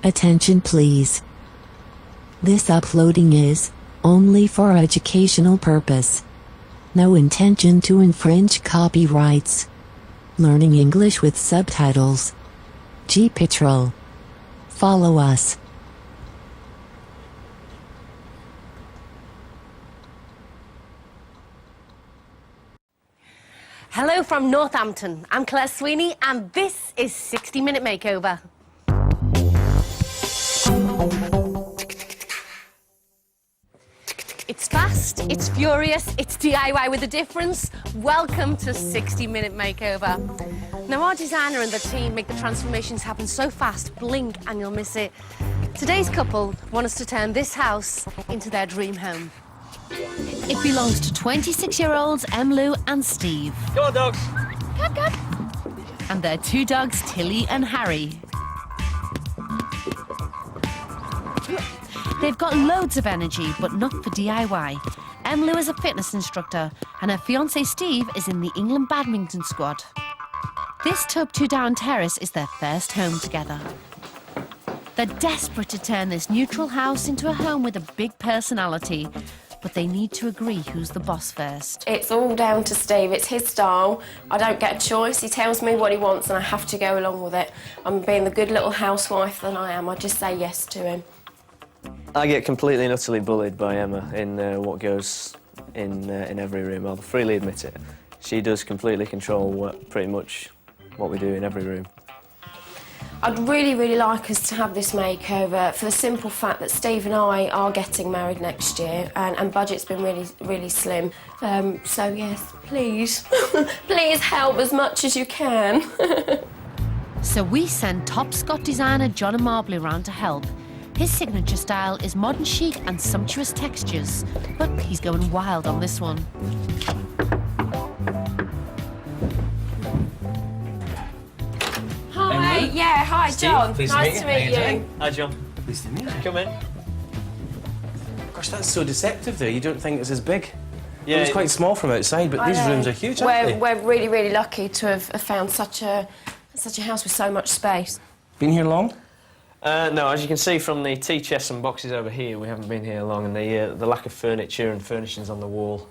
Attention please. This uploading is only for educational purpose. No intention to infringe copyrights. Learning English with subtitles. GPITRAL. Follow us. Hello from Northampton. I'm Claire Sweeney and this is 60-Minute Makeover. It's fast, it's furious, it's DIY with a difference. Welcome to 60-Minute Makeover. Now our designer and the team make the transformations happen so fast, blink and you'll miss it. Today's couple want us to turn this house into their dream home. It belongs to 26-year-olds Emlu and Steve. Go on, dogs. Come. And their two dogs, Tilly and Harry. They've got loads of energy, but not for DIY. Emlu is a fitness instructor, and her fiancé Steve is in the England badminton squad. This tub 2-down terrace is their first home together. They're desperate to turn this neutral house into a home with a big personality, but they need to agree who's the boss first. It's all down to Steve. It's his style. I don't get a choice. He tells me what he wants and I have to go along with it. I'm being the good little housewife that I am. I just say yes to him. I get completely and utterly bullied by Emma in what goes in every room. I'll freely admit it. She does completely control pretty much what we do in every room. I'd really, really like us to have this makeover for the simple fact that Steve and I are getting married next year and budget's been really, really slim. So, yes, please, please help as much as you can. So we send top Scott designer John Marbley around to help. His signature style is modern chic and sumptuous textures, but he's going wild on this one. Hi, yeah, hi, Steve, John. pleased Nice to to meet you. Hi, John. Pleased to meet you. Come in. Gosh, that's so deceptive there. You don't think it's as big. Yeah, It was quite small from outside, but these rooms are huge, aren't they? We're really, really lucky to have found such a house with so much space. Been here long? No, as you can see from the tea chests and boxes over here, we haven't been here long, and the lack of furniture and furnishings on the wall.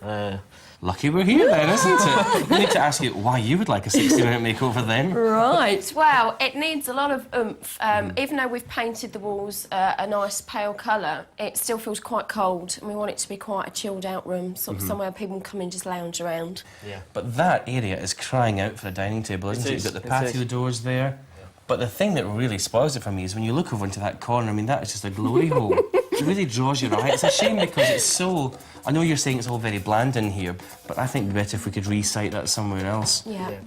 Lucky we're here then, isn't it? We need to ask you why you would like a 60-minute makeover then. Right, well, it needs a lot of oomph. Even though we've painted the walls a nice pale colour, it still feels quite cold, and we want it to be quite a chilled-out room, sort of somewhere people can come and just lounge around. Yeah. But that area is crying out for a dining table, isn't it? You've got the patio doors there. But the thing that really spoils it for me is when you look over into that corner, I mean, that is just a glory hole. It really draws your eye. It's a shame because it's so... I know you're saying it's all very bland in here, but I think it'd be better if we could re-site that somewhere else. Yeah.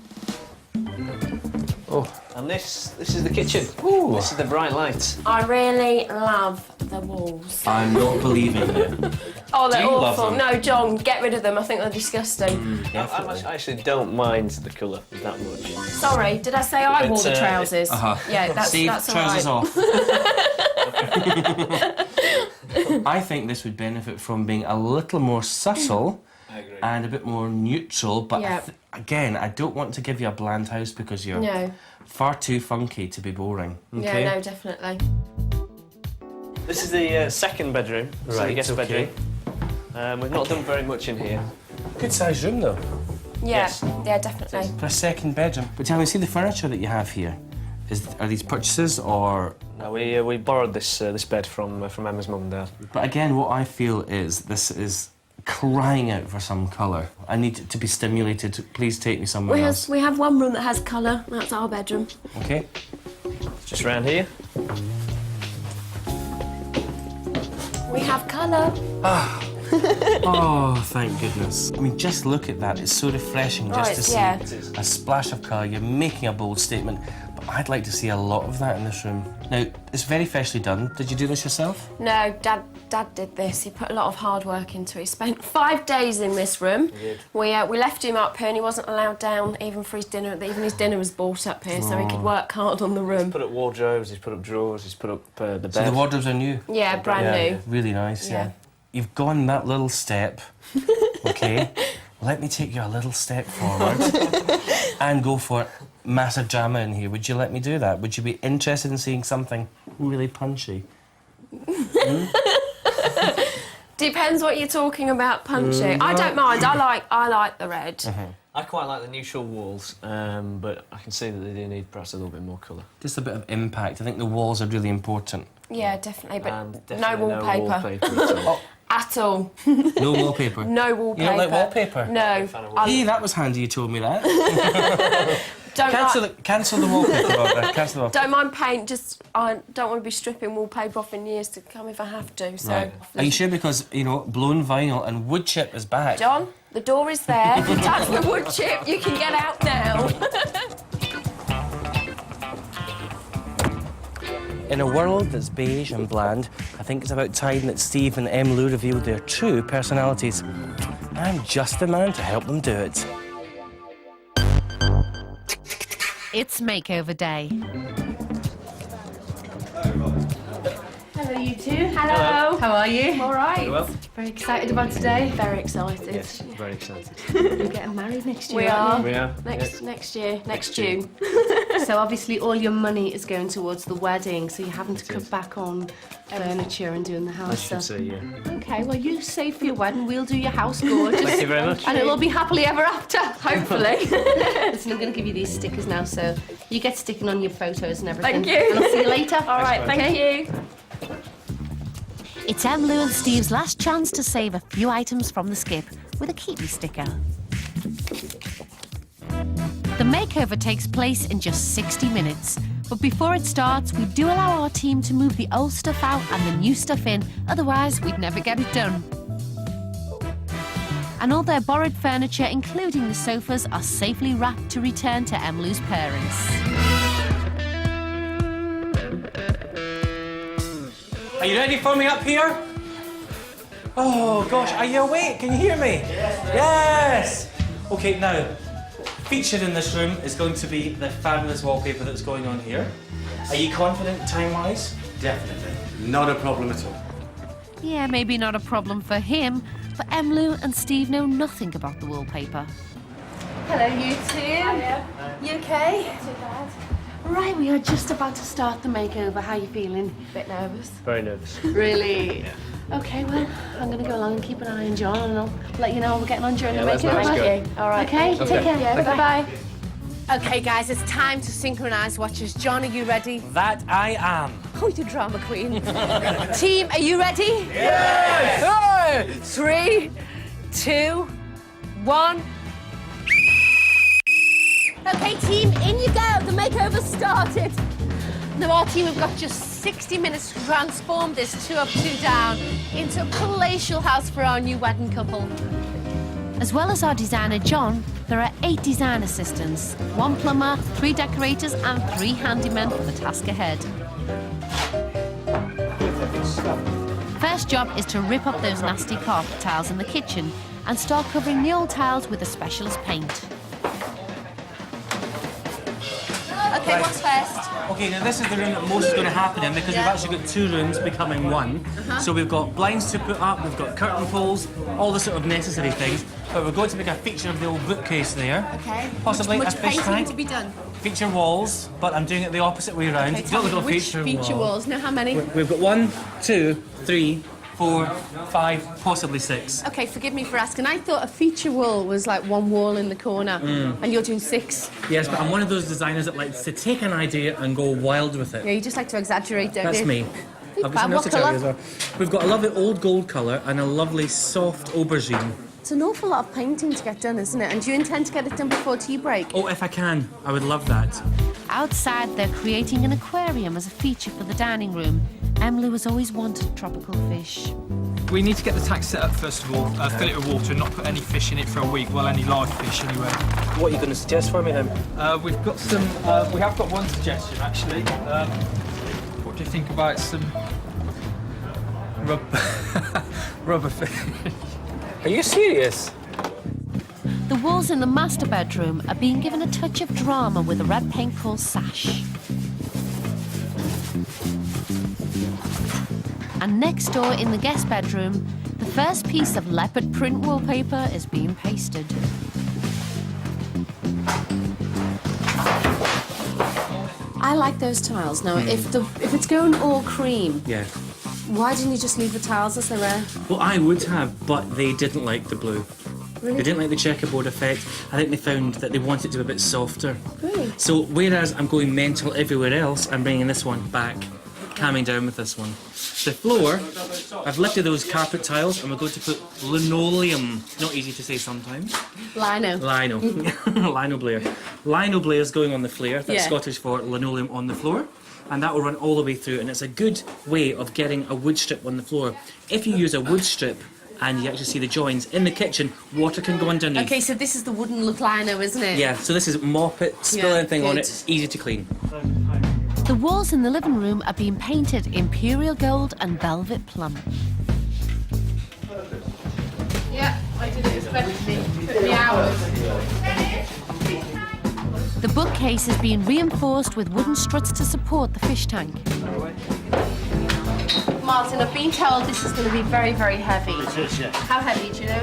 Oh, and this is the kitchen. Ooh. This is the bright lights. I really love the walls. I'm not believing you. Oh, they're Do you love awful. them? No, John, get rid of them. I think they're disgusting. I actually don't mind the colour that much. Sorry, did I say I wore the trousers? Yeah, that's Steve, all trousers right. off. I think this would benefit from being a little more subtle and a bit more neutral, but Yeah. again, I don't want to give you a bland house because you're far too funky to be boring. Okay? Yeah, no, definitely. This is the second bedroom, so the Right, guest okay. bedroom. We've not done very much in here. Good sized room though. Yeah, Yes. yeah, definitely. For a second bedroom. But tell me, see the furniture that you have here? Are these purchases or...? No, we borrowed this bed from Emma's mum and dad. But again, what I feel is this is crying out for some colour. I need it to be stimulated. Please take me somewhere else. We have one room that has colour. That's our bedroom. Okay. Just around here. We have colour. Oh, thank goodness. I mean, just look at that. It's so refreshing just to see yeah. a splash of colour. You're making a bold statement, but I'd like to see a lot of that in this room. Now, it's very freshly done. Did you do this yourself? No, Dad did this. He put a lot of hard work into it. He spent 5 days in this room. He did. We left him up here and he wasn't allowed down even for his dinner. Even his dinner was bought up here so he could work hard on the room. He's put up wardrobes, he's put up drawers, he's put up the bed. So the wardrobes are new? Yeah, brand new. Really nice, Yeah. You've gone that little step, OK? Let me take you a little step forward and go for massive drama in here, would you let me do that? Would you be interested in seeing something really punchy? Depends what you're talking about, punchy. I don't mind. I like the red. I quite like the neutral walls, but I can see that they do need perhaps a little bit more colour. Just a bit of impact. I think the walls are really important. Yeah, definitely, but And definitely no wallpaper. at all. At all. No wallpaper? No wallpaper. You don't like wallpaper? No. Hey, that was handy you told me that. Cancel the wallpaper, Barbara. Cancel the wallpaper. Don't mind paint, just I don't want to be stripping wallpaper off in years to come if I have to, so... Right. Are you sure? Because, you know, blown vinyl and wood chip is back. John, the door is there. That's the wood chip. You can get out now. In a world that's beige and bland, I think it's about time that Steve and Lou revealed their true personalities. I'm just the man to help them do it. It's makeover day. Hello, you two. Hello. How are you? All right. Well, Very excited about today. Very excited. yes, very excited. You're getting married next year. We are. aren't We are. Next year, next June. you? So obviously all your money is going towards the wedding, so you're having to It is. cut back on furniture and doing the As house you can stuff. see, yeah. Okay, well you save for your wedding, we'll do your house gorgeous. Thank you very much. And it'll all be happily ever after, hopefully. Listen, I'm going to give you these stickers now, so you get sticking on your photos and everything. Thank you. And I'll see you later. All right, thank you. It's Lou and Steve's last chance to save a few items from the skip with a keep me sticker. The makeover takes place in just 60 minutes, but before it starts, we do allow our team to move the old stuff out and the new stuff in, otherwise we'd never get it done. And all their borrowed furniture, including the sofas, are safely wrapped to return to Lou's parents. Are you ready for me up here? Oh, gosh, are you awake? Can you hear me? Yes! Okay, now, featured in this room is going to be the fabulous wallpaper that's going on here. Are you confident time-wise? Definitely. Not a problem at all. Yeah, maybe not a problem for him, but Lou and Steve know nothing about the wallpaper. Hello, you two. You okay? Too bad. Right, we are just about to start the makeover. How are you feeling? Bit nervous. Very nervous. Really? Okay, well, I'm going to go along and keep an eye on John, and I'll let you know how we're getting on during the let's makeover. go. All right. Okay, take care. Yeah, bye-bye. Okay, guys, it's time to synchronise watches. John, are you ready? That I am. Oh, you drama queen. Team, are you ready? Yes! 3, 2, 1. Okay, team, in you go. The makeover's started. Now, our team have got just 60 minutes to transform this 2 up, 2 down into a palatial house for our new wedding couple. As well as our designer John, there are 8 design assistants, 1 plumber, 3 decorators and 3 handymen for the task ahead. First job is to rip up those nasty carpet tiles in the kitchen and start covering the old tiles with a specialist paint. Okay, what's first? Okay, now this is the room that most is going to happen in because we've actually got 2 rooms becoming 1. So we've got blinds to put up, we've got curtain poles, all the sort of necessary things. But we're going to make a feature of the old bookcase there. Okay. Possibly Much a fish painting tank. to be done? Feature walls, but I'm doing it the opposite way around. Okay, Not tell the me little which feature walls. Now, how many? We've got 1, 2, 3, 4, 5, possibly 6. Okay, forgive me for asking. I thought a feature wall was like 1 wall in the corner, and you're doing 6. Yes, but I'm one of those designers that likes to take an idea and go wild with it. Yeah, you just like to exaggerate, don't That's you? me. I've got Fab. something else What to tell you colour? as well. We've got a lovely old gold colour and a lovely soft aubergine. It's an awful lot of painting to get done, isn't it? And do you intend to get it done before tea break? Oh, if I can, I would love that. Outside, they're creating an aquarium as a feature for the dining room. Lou has always wanted tropical fish. We need to get the tank set up first of all, fill it with water and not put any fish in it for a week, well any live fish anyway. What are you going to suggest for me then? We've got some, we have got one suggestion actually. What do you think about some rubber fish? Are you serious? The walls in the master bedroom are being given a touch of drama with a red paint called sash. And next door in the guest bedroom, the first piece of leopard print wallpaper is being pasted. I like those tiles. Now, if it's going all cream, Yeah. why didn't you just leave the tiles as they were? Well, I would have, but they didn't like the blue. Really? They didn't like the checkerboard effect. I think they found that they wanted it to be a bit softer. Really? So whereas I'm going mental everywhere else, I'm bringing this one back, calming down with this one. The floor, I've lifted those carpet tiles and we're going to put linoleum. Not easy to say sometimes. Lino. Lino. Lino Blair. Lino Blair's going on the flare. That's Yeah. Scottish for linoleum on the floor. And that will run all the way through, and it's a good way of getting a wood strip on the floor. If you use a wood strip and you actually see the joins in the kitchen, water can go underneath. Okay, so this is the wooden look lino, isn't it? Yeah, so this is mop it, spill Yeah, anything on good. it, it's easy to clean. The walls in the living room are being painted imperial gold and velvet plum. Yeah, I did it especially. Took me hours. The bookcase is being reinforced with wooden struts to support the fish tank. Martin, I've been told this is going to be very, very heavy. It is, yeah. How heavy, do you know?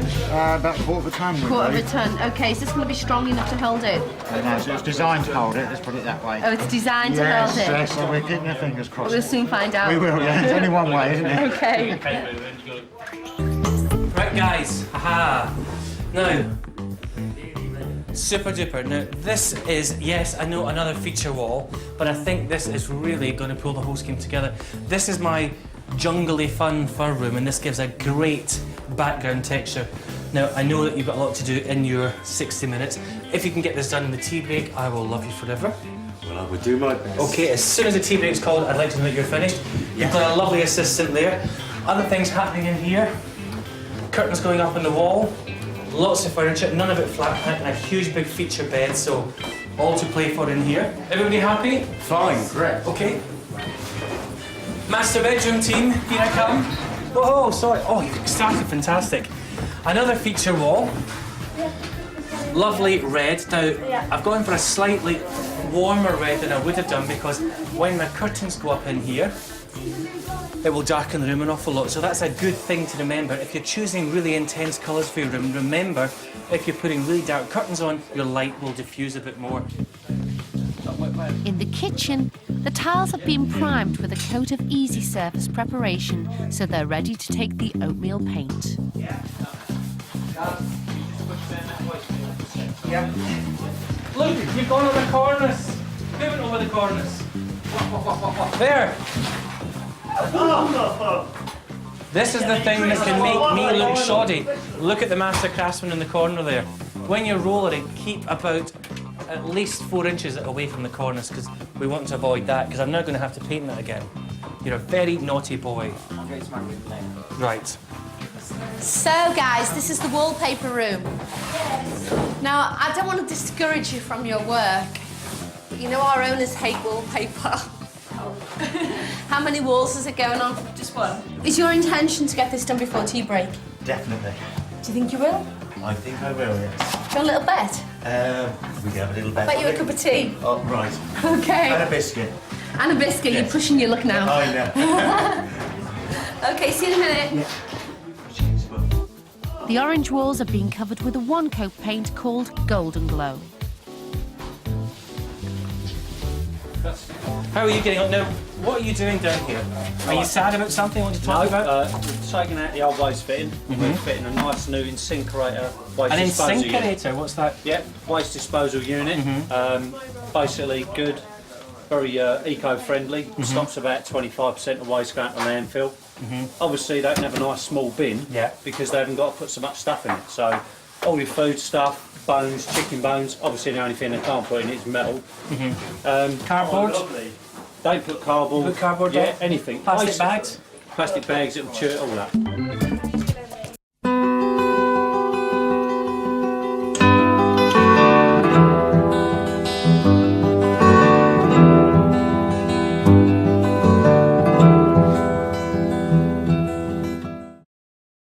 About a quarter of a tonne. Quarter of a tonne. Okay, is this going to be strong enough to hold it? No, so it's designed to hold it, let's put it that way. Oh, it's designed to Yes, hold it? yes, so we're keeping our fingers crossed. We'll soon find out. We will, yeah. It's only one way, isn't it? Okay. Right, guys, haha. Now, super duper. Now, this is, yes, I know, another feature wall, but I think this is really going to pull the whole scheme together. This is my jungly fun fur room, and this gives a great background texture. Now, I know that you've got a lot to do in your 60 minutes. If you can get this done in the tea break, I will love you forever. Well, I would do my best. Okay, as soon as the tea break's called, I'd like to know that you're finished. You've got a lovely assistant there. Other things happening in here. Curtains going up on the wall. Lots of furniture, none of it flat pack, and a huge big feature bed, so all to play for in here. Everybody happy? Fine, great. Okay. Master bedroom team, here I come. Oh, sorry. Oh, you've started fantastic. Another feature wall. Lovely red. Now, I've gone for a slightly warmer red than I would have done because when my curtains go up in here, it will darken the room an awful lot. So that's a good thing to remember. If you're choosing really intense colours for your room, remember, if you're putting really dark curtains on, your light will diffuse a bit more. In the kitchen, the tiles have been primed with a coat of easy surface preparation, so they're ready to take the oatmeal paint. Look, you've gone over the cornice. Who went over the cornice? There. This is the thing that can make me look shoddy. Look at the master craftsman in the corner there. When you're rolling it, keep about at least 4 inches away from the cornice because we want to avoid that because I'm now going to have to paint that again. You're a very naughty boy. Right. So, guys, this is the wallpaper room. Now, I don't want to discourage you from your work, but you know our owners hate wallpaper. How many walls is it going on? Just one. Is your intention to get this done before tea break? Definitely. Do you think you will? I think I will, yes. Do you want a little bet? We can have a little bet. Bet you a cup of tea. Oh, right. Okay. And a biscuit. And a biscuit. Yes. You're pushing your luck now. I know. Okay, see you in a minute. Yeah. The orange walls are being covered with a one-coat paint called Golden Glow. How are you getting on? Now, what are you doing down here? Are you sad about something you want to talk about? We've taken out the old waste fitting. We're fitting a nice new incinerator waste An disposal unit. incinerator, what's that? Yep, waste disposal unit. Basically good, very eco-friendly. Stops about 25% of waste going to landfill. Obviously, they don't have a nice small bin because they haven't got to put so much stuff in it. So, all your food stuff, bones, chicken bones. Obviously, the only thing they can't put in it is metal. Cardboard? They put cardboard. Put cardboard yeah, on? anything. Plastic bags? Plastic bags, it'll chew it all up.